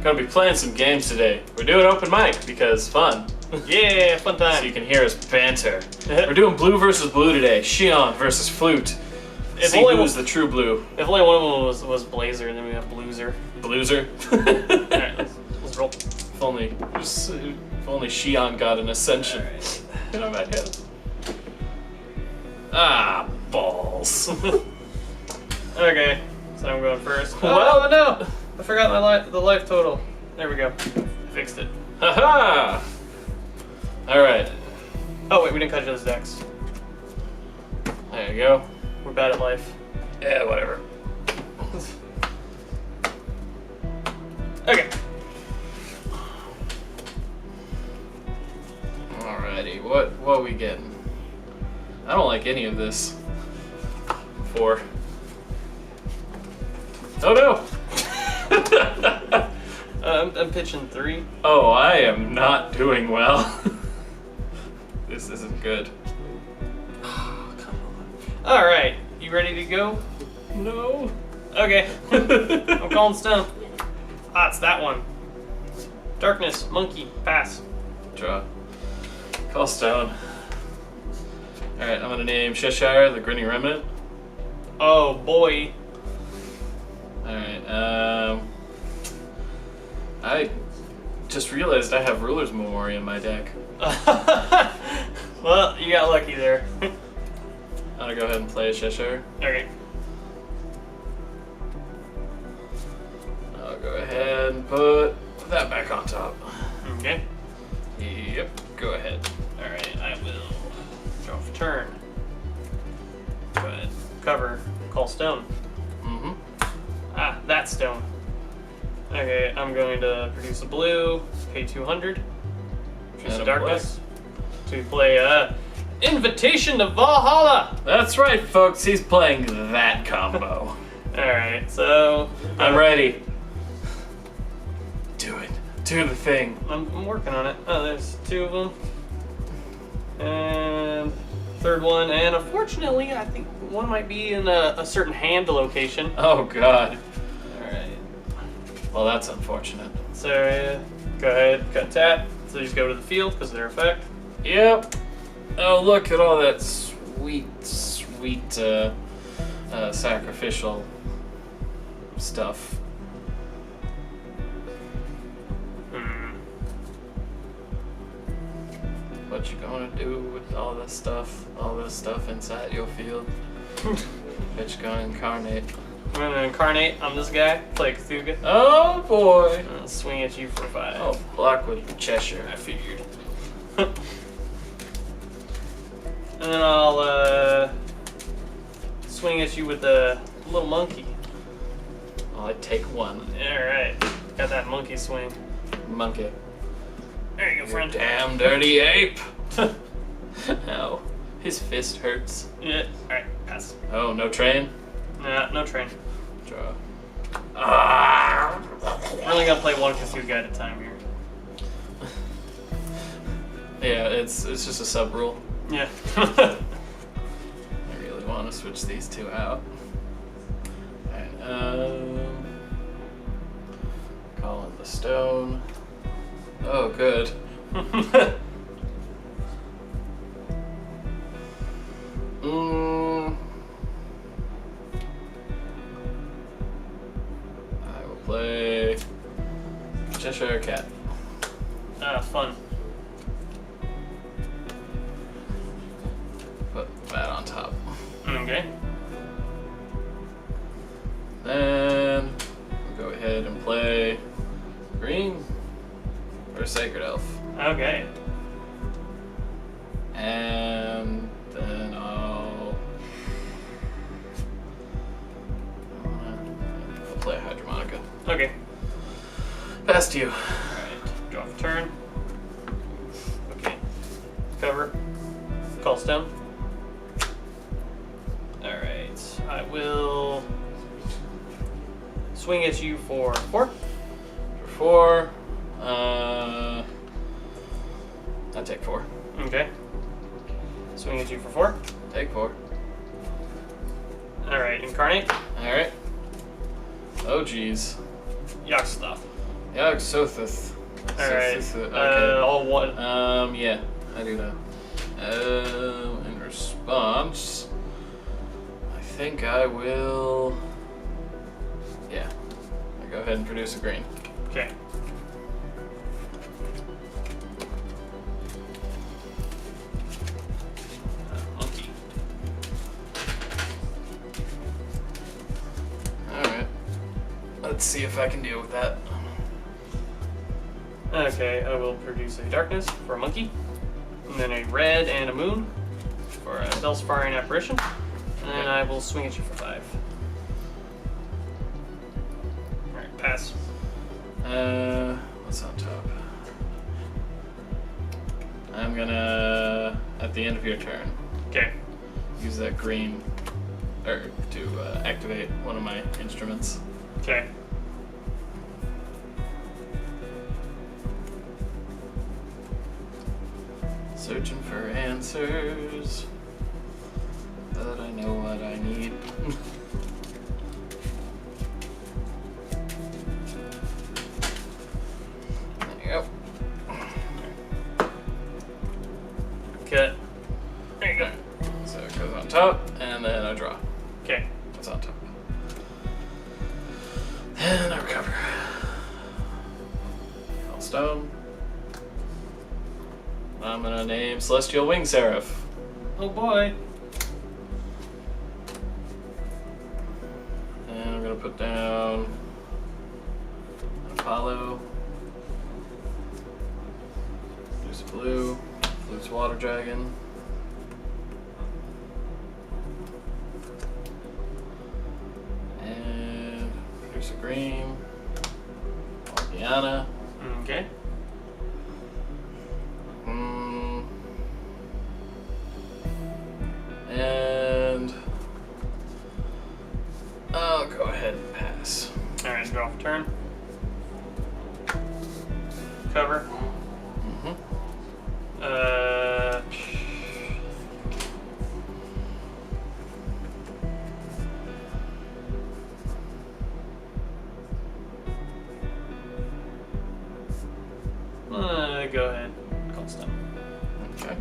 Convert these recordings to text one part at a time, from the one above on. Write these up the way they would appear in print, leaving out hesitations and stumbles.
gonna be playing some games today. We're doing open mic because fun. Yeah, fun time. So you can hear us banter. We're doing blue versus blue today. Shion versus Flute. If See only who's the true blue. If only one of them was Blazer, then we have Blueser. Blueser? Alright, let's roll. If only Shion got an ascension. Alright. You know about him. Ah, balls. Okay, so I'm going first. Well- Oh no! I forgot the life total. There we go. Fixed it. Haha! Alright, Oh wait, we didn't cut each other's decks. there you go. We're bad at life. Yeah, whatever. Okay. Alrighty, what we getting? I don't like any of this. 4. Oh no! I'm pitching 3. Oh, I am not doing well. This isn't good. Oh, come on. Alright, you ready to go? No. Okay. I'm calling stone. Ah, it's that one. Darkness, monkey, pass. Draw. Call stone. Alright, I'm gonna name Cheshire the Grinning Remnant. Oh boy. Alright, I just realized I have Ruler's Memory in my deck. Well, you got lucky there. I'm gonna go ahead and play a Cheshire. Okay. I'll go ahead and put that back on top. Okay. Yep, go ahead. Alright, I will draw for turn. Go ahead. Cover. Call stone. Mm-hmm. Ah, that stone. Okay, I'm going to produce a blue, pay 200. Produce And a a darkness. To play Invitation to Valhalla! That's right, folks. He's playing that combo. Alright, so... I'm ready. Do it. Do the thing. I'm working on it. Oh, there's 2 of them. And third one, and unfortunately, I think one might be in a certain hand location. Oh, God. Alright. Well, that's unfortunate. So, go ahead, cut tap. So these go to the field because of their effect. Yep. Oh, look at all that sweet sacrificial stuff. What you gonna do with all this stuff? All this stuff inside your field? Bitch gonna incarnate. I'm gonna incarnate. I'm this guy. Play Cthulhu. Oh boy. I'll swing at you for 5. Oh, block with Cheshire. I figured. And then I'll swing at you with the little monkey. I'll take 1. Alright. Got that monkey swing. Monkey. There you go, friend. Damn dirty ape. Ow. His fist hurts. Yeah. Alright, pass. Oh, no train? Nah, no train. Draw. Ah! We're only gonna play one Cthulhu guy at a time here. Yeah, it's just a sub rule. Yeah. I really want to switch these 2 out. Alright, call it the stone. Oh, good. I will play Cheshire Cat. Fun. Put that on top. Okay. Then we'll go ahead and play green or Sacred Elf. Okay. And then I'll play Hydromonica. Okay. Pass to you. Alright. Draw for turn. Okay. Cover. Call stone. Alright. I will swing at you for 4. For 4. I take 4. Okay. Swing at you for 4. Take 4. Alright, incarnate. Alright. Oh, geez. Yak stuff. Yogg-Sothoth. Alright. Okay. All one. Yeah, I do know. In response, I think I will. Yeah, I go ahead and produce a green. Okay. Monkey. Alright. Let's see if I can deal with that. Okay, I will produce a darkness for a monkey, and then a red and a moon for a Bellsfarian apparition, and then I will swing at you for 5. Alright, pass. What's on top? I'm gonna, at the end of your turn, Okay. use that green, or to activate one of my instruments. Okay. Searching for answers, but I know what I need. There you go. Cut. There you go. So it goes on top, and then I draw. Okay. What's on top? And I recover. All stone. I'm gonna name Celestial Wing Seraph. Oh boy. And I'm gonna put down Apollo. There's blue. Flute's Water Dragon. And there's a green. Diana. Okay. And I'll go ahead and pass. Alright, draw for turn. Cover. Go ahead. Call stun. Okay.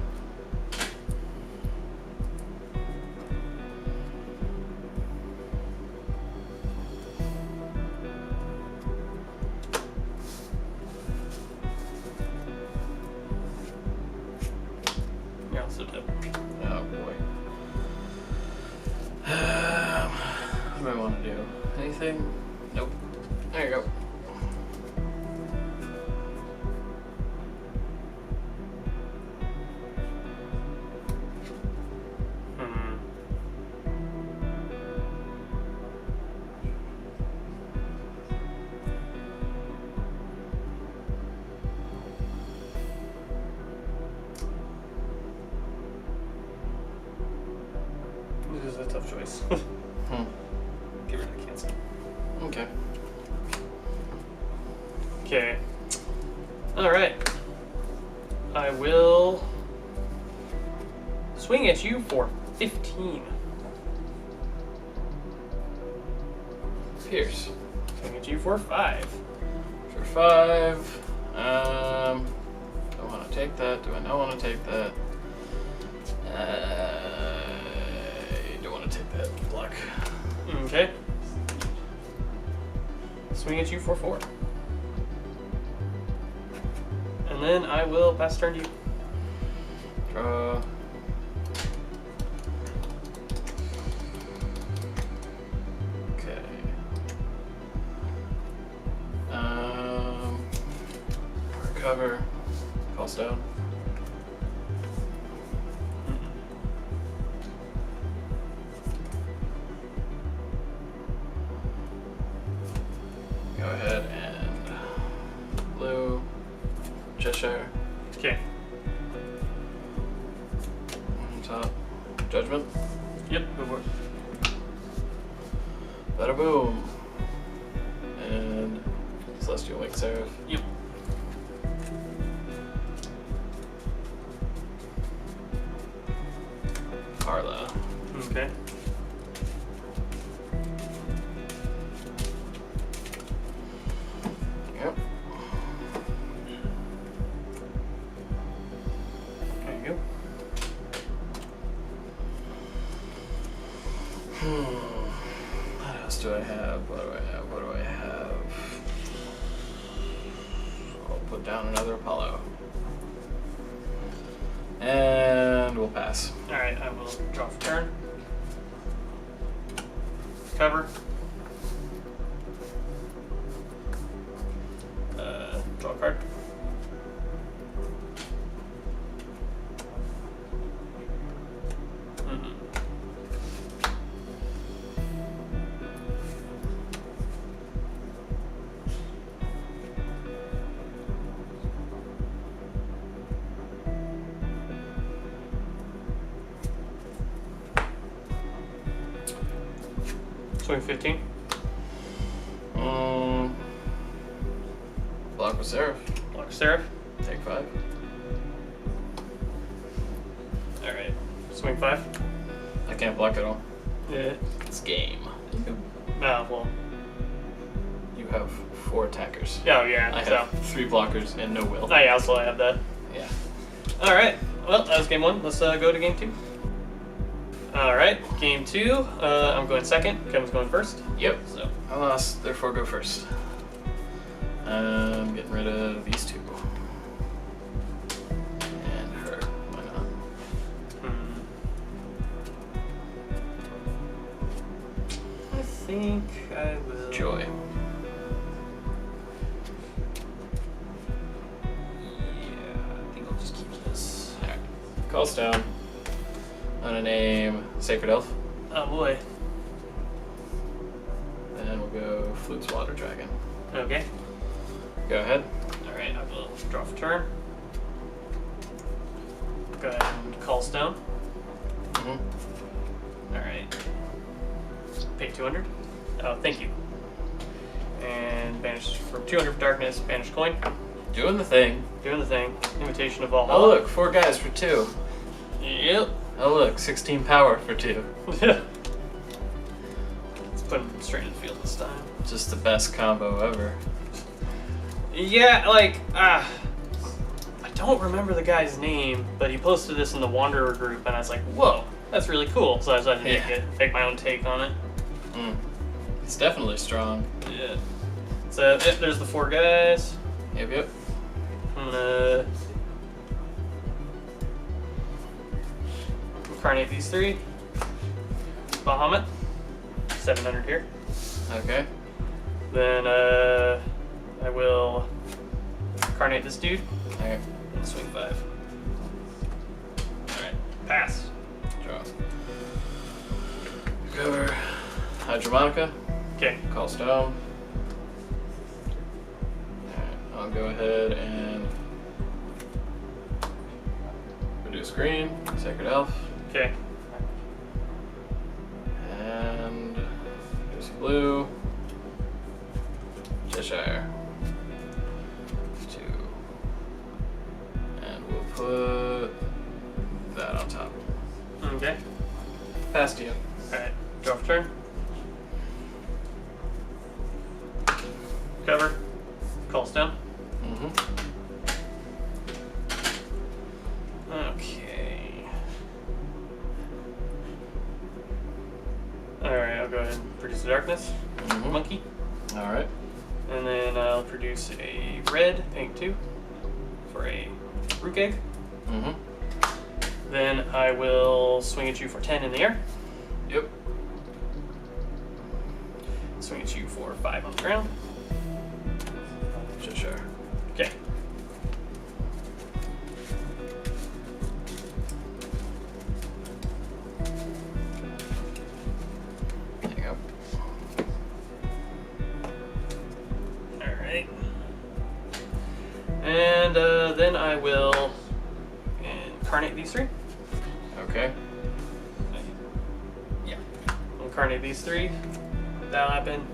You're also dead. Oh boy. What do I want to do? Anything? Nope. There you go. This is a tough choice. Get rid of cancel. Okay. Okay. Alright. I will swing at you for 15. Pierce. Swing at you for 5. For 5. Do I want to take that? Do I not want to take that? I don't want to take that. Block. Okay. Swing at you for 4. And then I will pass turn to you. Draw. Okay. Recover. Fall stone. Go ahead and blue. Cheshire. Okay. On top. Judgment. Yep, go for it. Bada boom. And Celestial Wing Seraph. Yep. Carla. Okay. Yep. What else do I have? What do I have? I'll put down another Apollo. And we'll pass. Alright, I will draw for turn. Cover. Draw a card. Swing 15. Block with Seraph. Block Seraph. Take 5. Alright. Swing 5. I can't block at all. Yeah. It's game. Well. You have 4 attackers. Oh, yeah. I have 3 blockers and no will. Oh, yeah, so I have that. Yeah. Alright. Well, that was game 1. Let's go to game 2. Alright. Game 2. I'm going second. Kevin's going first. Yep. So. I lost, therefore go first. I'm getting rid of these 2. And her. Why not? I think I will. Joy. Yeah, I think I'll just keep this. Alright. Calls down. I'm gonna name Sacred Elf. Oh boy. And we'll go Flute's Water Dragon. Okay. Go ahead. Alright, I will draw for turn. Go ahead and call stone. Alright. Pay 200. Oh, thank you. And banish for 200 for darkness, banish coin. Doing the thing. Doing the thing. Invitation of Valhalla. Oh look, 4 guys for 2. Yep. Oh look, 16 power for 2. Let's put him straight in the field this time. Just the best combo ever. Yeah, like, I don't remember the guy's name, but he posted this in the Wanderer group, and I was like, whoa, that's really cool. So I decided to make my own take on it. It's definitely strong. Yeah. So there's the 4 guys. Yep. I'm gonna incarnate these 3. Bahamut, 700 here. Okay. Then I will incarnate this dude. Okay. And swing 5. Alright, pass. Draw. Cover. Hydromonica. Okay. Call stone. Alright, I'll go ahead and reduce green. Sacred Elf. Okay. And reduce blue. Cheshire. 2. And we'll put that on top. Okay. Pass to you. Alright, draw for turn. Cover. Call stone. Okay. Alright, I'll go ahead and produce a darkness. Monkey. Alright. And then I'll produce a red, pink 2, for a rook egg. Then I will swing at you for 10 in the air. Yep. Swing at you for 5 on the ground. Sure. Okay. There you go. Alright. And then I will incarnate these 3. Okay. Yeah. Incarnate these 3. That'll happen.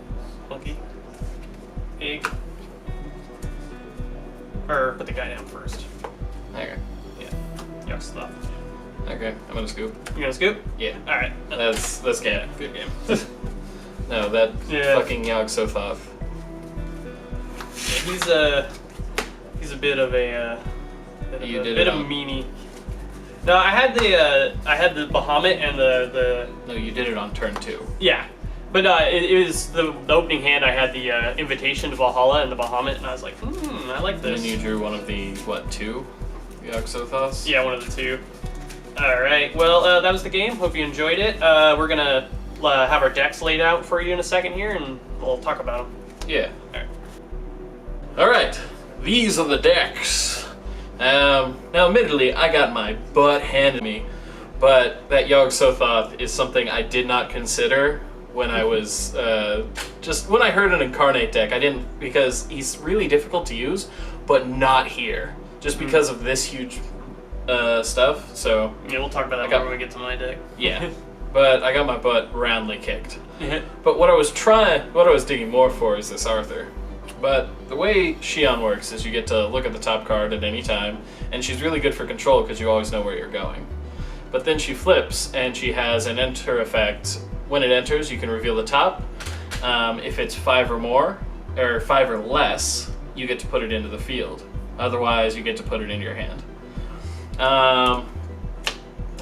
Monkey. Egg. Or put the guy down first. Okay. Yeah. Yuck stuff. Okay, I'm gonna scoop. You gonna scoop? Yeah. Alright. That's Yeah, game. good game. No, that Yeah. fucking Yogg Sothoth. Yeah, he's a bit of a You did bit it of a on- meanie. No, I had the Bahamut and the No, you did it on turn 2. yeah. But it was the opening hand. I had the Invitation to Valhalla and the Bahamut, and I was like, I like And this. then you drew one of the, what, 2? The Oxothos? Yeah, one of the 2. Alright, well, that was the game. Hope you enjoyed it. We're going to have our decks laid out for you in a second here, and we'll talk about them. Yeah. Alright, these are the decks. Now, admittedly, I got my butt handed to me, but that Yogg-Sothoth is something I did not consider when I was, just when I heard an Incarnate deck. I didn't, because he's really difficult to use, but not here, just because of this huge stuff, so... Yeah, we'll talk about that when we get to my deck. Yeah, but I got my butt roundly kicked. But what I was digging more for is this Arthur. But the way Shion works is you get to look at the top card at any time, and she's really good for control because you always know where you're going. But then she flips, and she has an enter effect. When it enters, you can reveal the top. If it's 5 or more, or 5 or less, you get to put it into the field. Otherwise, you get to put it into your hand. I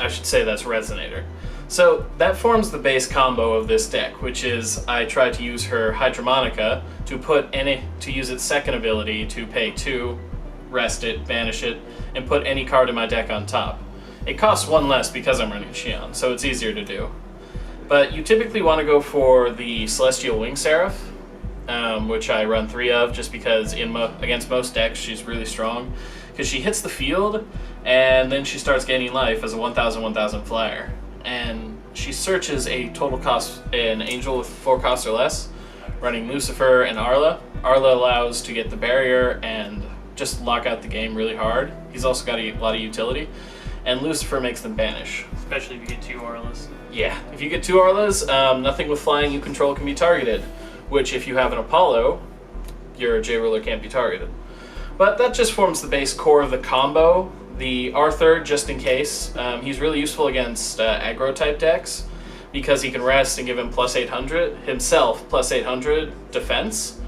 should say that's Resonator. So that forms the base combo of this deck, which is I try to use her Hydromonica to use its second ability to pay 2, rest it, banish it, and put any card in my deck on top. It costs 1 less because I'm running Shion, so it's easier to do. But you typically want to go for the Celestial Wing Seraph, which I run 3 of just because against most decks she's really strong. Because she hits the field, and then she starts gaining life as a 1,000/1,000 flyer. And she searches a total cost, an angel with 4 costs or less, running Lucifer and Arla. Arla allows to get the barrier and just lock out the game really hard. He's also got a lot of utility. And Lucifer makes them banish. Especially if you get 2 Arlas. Yeah, if you get 2 Arlas, nothing with flying you control can be targeted. Which, if you have an Apollo, your J-Ruler can't be targeted. But that just forms the base core of the combo. The Arthur, just in case, he's really useful against aggro type decks because he can rest and give him plus 800, himself plus 800 defense,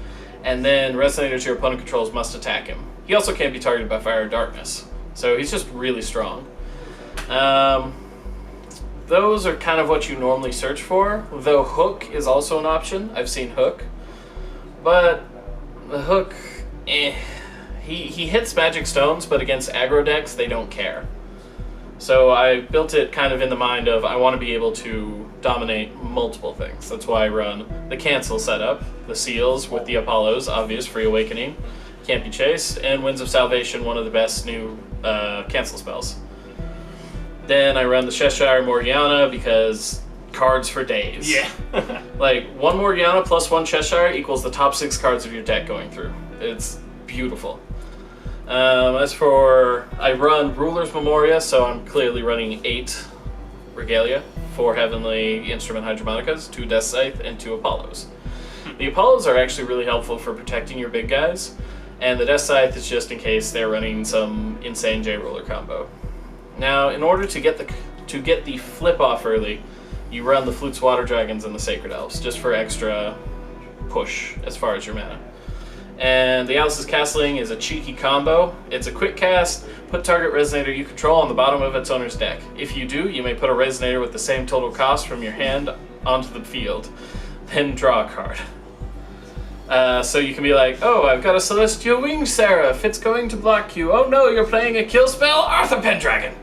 and then Resonators your opponent controls must attack him. He also can't be targeted by Fire or Darkness, so he's just really strong. Those are kind of what you normally search for, though Hook is also an option. I've seen Hook, but the Hook, He hits magic stones, but against aggro decks, they don't care. So I built it kind of in the mind of I want to be able to dominate multiple things. That's why I run the cancel setup, the seals with the Apollos, obvious, free awakening, can't be chased, and Winds of Salvation, one of the best new cancel spells. Then I run the Cheshire Morgiana because cards for days. Yeah. Like 1 Morgiana plus 1 Cheshire equals the top 6 cards of your deck going through. It's beautiful. As for, I run Ruler's Memoria, so I'm clearly running 8 Regalia, 4 Heavenly Instrument Hydromonicas, 2 Death Scythe, and 2 Apollos. The Apollos are actually really helpful for protecting your big guys, and the Death Scythe is just in case they're running some insane J-Ruler combo. Now, in order to get the flip off early, you run the Flute's Water Dragons and the Sacred Elves, just for extra push as far as your mana. And the Alice's Castling is a cheeky combo. It's a quick cast, put target Resonator you control on the bottom of its owner's deck. If you do, you may put a Resonator with the same total cost from your hand onto the field, then draw a card. So you can be like, oh, I've got a Celestial Wing Seraph, it's going to block you. Oh no, you're playing a kill spell, Arthur Pendragon!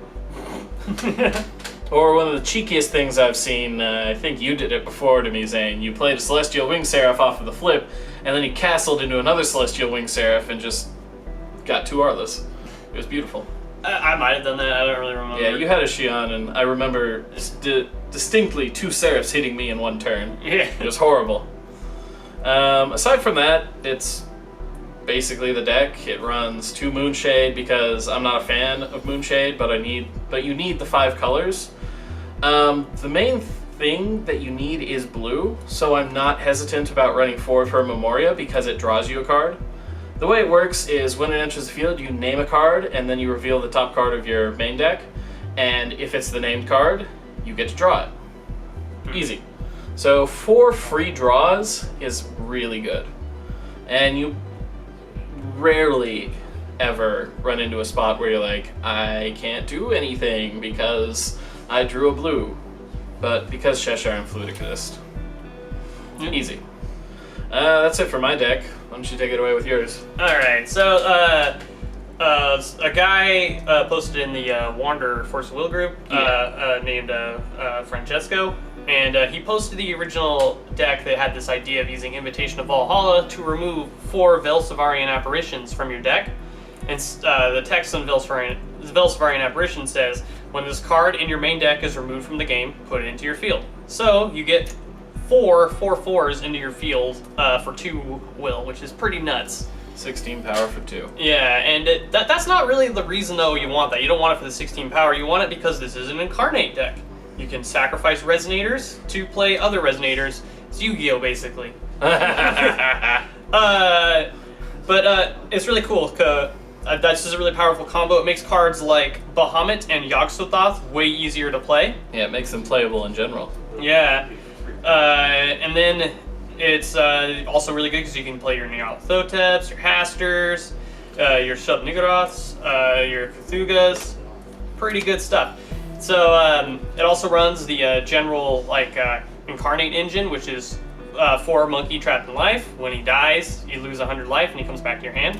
Or one of the cheekiest things I've seen, I think you did it before to me, Zane. You played a Celestial Wing Seraph off of the flip, and then you castled into another Celestial Wing Seraph and just got 2 Arlas. It was beautiful. I might have done that, I don't really remember. Yeah, you had a Shion, and I remember distinctly 2 Seraphs hitting me in 1 turn. Yeah. It was horrible. Aside from that, it's basically the deck. It runs 2 Moonshade because I'm not a fan of Moonshade, but you need the 5 colors. The main thing that you need is blue, so I'm not hesitant about running 4 for Memoria because it draws you a card. The way it works is when it enters the field, you name a card, and then you reveal the top card of your main deck, and if it's the named card, you get to draw it. Easy. So 4 free draws is really good. And you rarely ever run into a spot where you're like, I can't do anything because I drew a blue. But because Cheshire and Flute exist. Easy. That's it for my deck. Why don't you take it away with yours? Alright, so a guy posted in the Wander Force of Will group named Francesco, and he posted the original deck that had this idea of using Invitation of Valhalla to remove 4 Velsavarian apparitions from your deck. And the text on Velsavarian apparition says, when this card in your main deck is removed from the game, put it into your field. So you get 4 4/4s into your field for 2 will, which is pretty nuts. 16 power for 2. Yeah, and that's not really the reason though you want that. You don't want it for the 16 power. You want it because this is an Incarnate deck. You can sacrifice Resonators to play other Resonators. It's Yu-Gi-Oh basically. But it's really cool. That's just a really powerful combo. It makes cards like Bahamut and Yogg-Sothoth way easier to play. Yeah, it makes them playable in general. Yeah. And then it's also really good because you can play your Nyarlathoteps, your Hasters, your Shub-Nigguraths, your Cthulhu's. Pretty good stuff. So it also runs the general Incarnate engine, which is 4 Monkey trapped in life. When he dies, you lose 100 life and he comes back to your hand.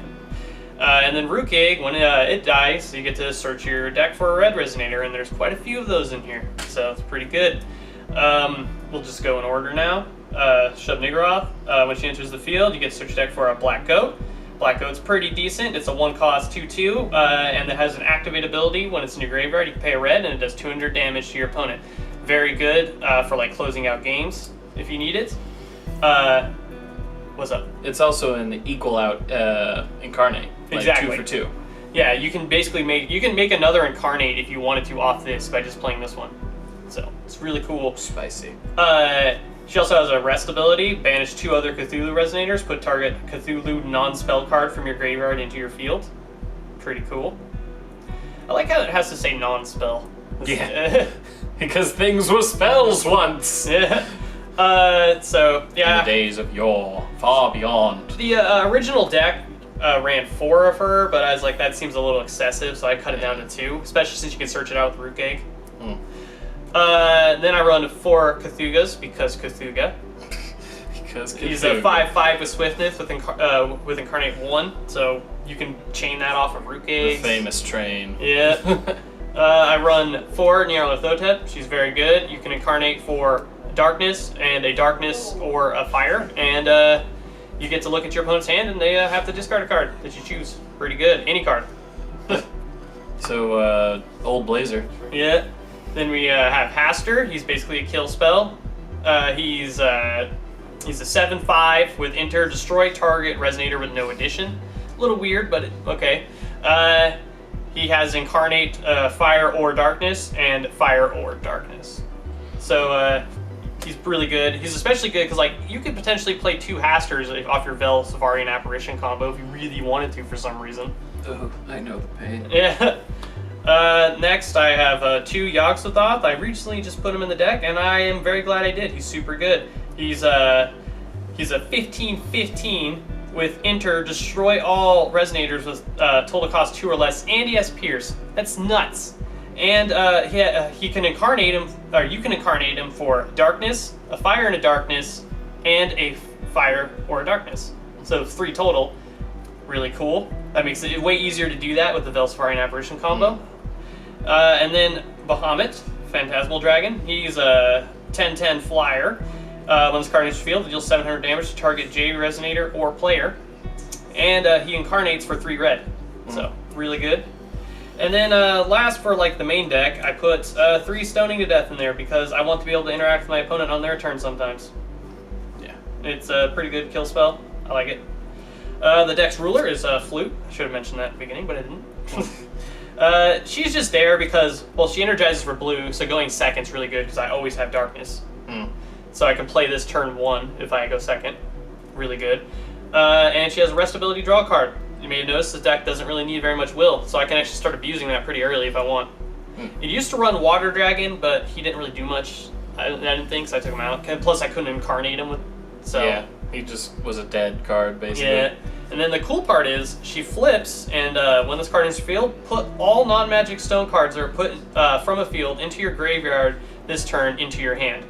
And then Rookeg, when it dies, you get to search your deck for a red Resonator, and there's quite a few of those in here, so it's pretty good. We'll just go in order now. Shub-Niggurath, when she enters the field, you get to search your deck for a Black Goat. Black Goat's pretty decent. It's a 1-cost 2/2, and it has an activate ability. When it's in your graveyard, you can pay a red, and it does 200 damage to your opponent. Very good for closing out games if you need it. What's up? It's also an equal out Incarnate. Exactly. 2 for 2. Yeah, you can basically make another Incarnate if you wanted to off this by just playing this one. So it's really cool. Spicy. She also has a rest ability. Banish 2 other Cthulhu Resonators. Put target Cthulhu non-spell card from your graveyard into your field. Pretty cool. I like how it has to say non-spell. Yeah. Because things were spells once. Yeah. So yeah. In the days of yore, far beyond. The original deck ran 4 of her, but I was like, that seems a little excessive, so I cut it down to 2, especially since you can search it out with Rookeg. Then I run 4 Cthulhu's because Cthulhu. Because He's a 5/5 with Swiftness with Incarnate 1, so you can chain that off of Rookeg. The famous train. Yeah. I run 4 Nyarlathotep. She's very good. You can incarnate for Darkness and a Darkness or a Fire, and you get to look at your opponent's hand, and they have to discard a card that you choose. Pretty good. Any card. So, Old Blazer. Yeah. Then we have Haster. He's basically a kill spell. He's a 7/5 with enter, destroy target Resonator with no addition. A little weird, but okay. He has Incarnate Fire or Darkness and Fire or Darkness. So he's really good. He's especially good because you could potentially play 2 Hasters off your Velsavarian Apparition combo if you really wanted to for some reason. Oh, I know the pain. Yeah. Next, I have 2 Yogg-Sothoth. I recently just put him in the deck, and I am very glad I did. He's super good. He's a 15/15 with enter, destroy all Resonators with total cost 2 or less, and he has Pierce. That's nuts. And he can incarnate him, or you can incarnate him for Darkness, a Fire and a Darkness, and a Fire or a Darkness. So 3 total. Really cool. That makes it way easier to do that with the Velsavarian Apparition combo. And then Bahamut, Phantasmal Dragon. He's a 10/10 flyer. When this card enters the field, it deals 700 damage to target J Resonator or player. And he incarnates for 3 red. So, really good. And then last for the main deck, I put 3 Stoning to Death in there because I want to be able to interact with my opponent on their turn sometimes. Yeah. It's a pretty good kill spell. I like it. The deck's ruler is Flute. I should have mentioned that at the beginning, but I didn't. She's just there because, she energizes for blue, so going second's really good because I always have Darkness. So I can play this turn 1 if I go second. Really good. And she has a rest ability draw card. You may have noticed the deck doesn't really need very much will, so I can actually start abusing that pretty early if I want. It used to run Water Dragon, but he didn't really do much, I didn't think, so I took him out. Plus I couldn't incarnate him with, so... Yeah, he just was a dead card, basically. Yeah. And then the cool part is she flips, and when this card enters the field, put all non-magic stone cards that are put from a field into your graveyard this turn into your hand.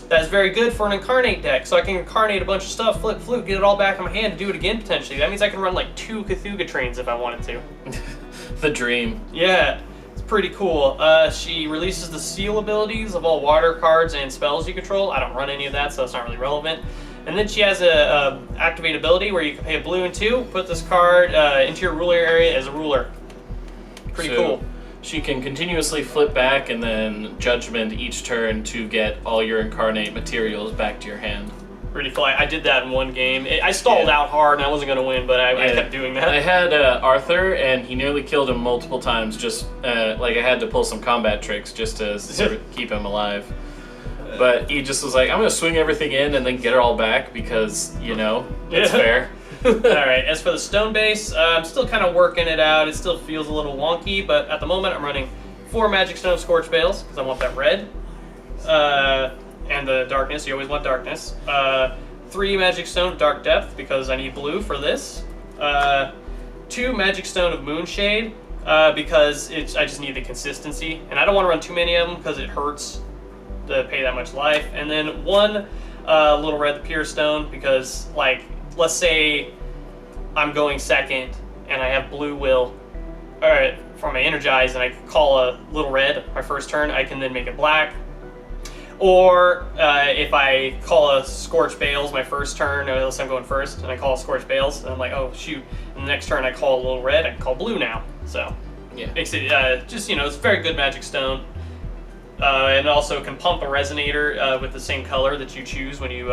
That's very good for an Incarnate deck, so I can Incarnate a bunch of stuff, flip Flute, get it all back in my hand, do it again potentially. That means I can run like 2 Cthulhu trains if I wanted to. The dream. Yeah, it's pretty cool. She releases the seal abilities of all water cards and spells you control. I don't run any of that, so it's not really relevant. And then she has a activate ability where you can pay a blue and 2, put this card into your ruler area as a ruler. Pretty cool. She can continuously flip back and then judgment each turn to get all your Incarnate materials back to your hand. Pretty cool. I did that in one game. I stalled out hard and I wasn't going to win, but I kept doing that. I had Arthur, and he nearly killed him multiple times. Just like I had to pull some combat tricks just to sort of keep him alive. But he just was like, I'm going to swing everything in and then get it all back because, you know, it's fair. Alright, as for the stone base, I'm still kind of working it out. It still feels a little wonky, but at the moment I'm running 4 Magic Stone Scorch Bales because I want that red. And the darkness, you always want darkness. 3 Magic Stone of Dark Depth because I need blue for this. 2 Magic Stone of Moonshade because I just need the consistency. And I don't want to run too many of them because it hurts to pay that much life. And then 1 little red the Pure Stone because, like, let's say I'm going second and I have blue will for my Energize and I call a little red my first turn, I can then make it black. Or if I call a Scorch Bales my first turn, or unless I'm going first, and I call a Scorch Bales, and I'm like, oh shoot, and the next turn I call a little red, I can call blue now. So, yeah, makes it just, you know, it's a very good Magic Stone. And also can pump a Resonator with the same color that you choose when it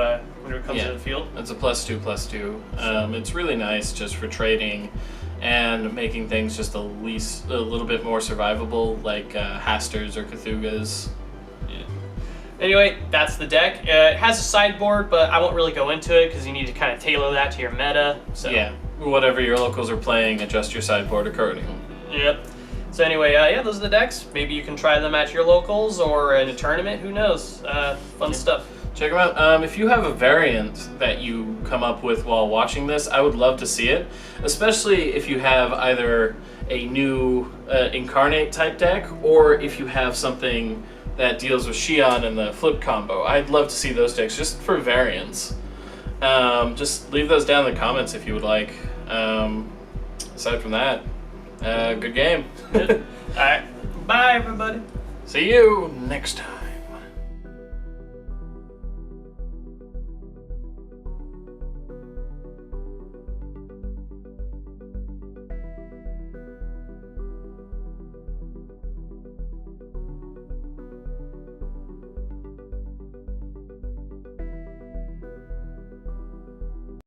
comes to the field. It's a +2/+2. It's really nice just for trading and making things just a little bit more survivable, like Hasters or Cthulhu's. Yeah. Anyway, that's the deck. It has a sideboard, but I won't really go into it because you need to kind of tailor that to your meta. So. Yeah, whatever your locals are playing, adjust your sideboard accordingly. Yep. So anyway, yeah, those are the decks. Maybe you can try them at your locals or in a tournament. Who knows? Fun stuff. Check them out. If you have a variant that you come up with while watching this, I would love to see it. Especially if you have either a new Incarnate type deck or if you have something that deals with Shion and the Flip combo. I'd love to see those decks just for variants. Just leave those down in the comments if you would like. Aside from that, good game. Alright, bye everybody. See you next time.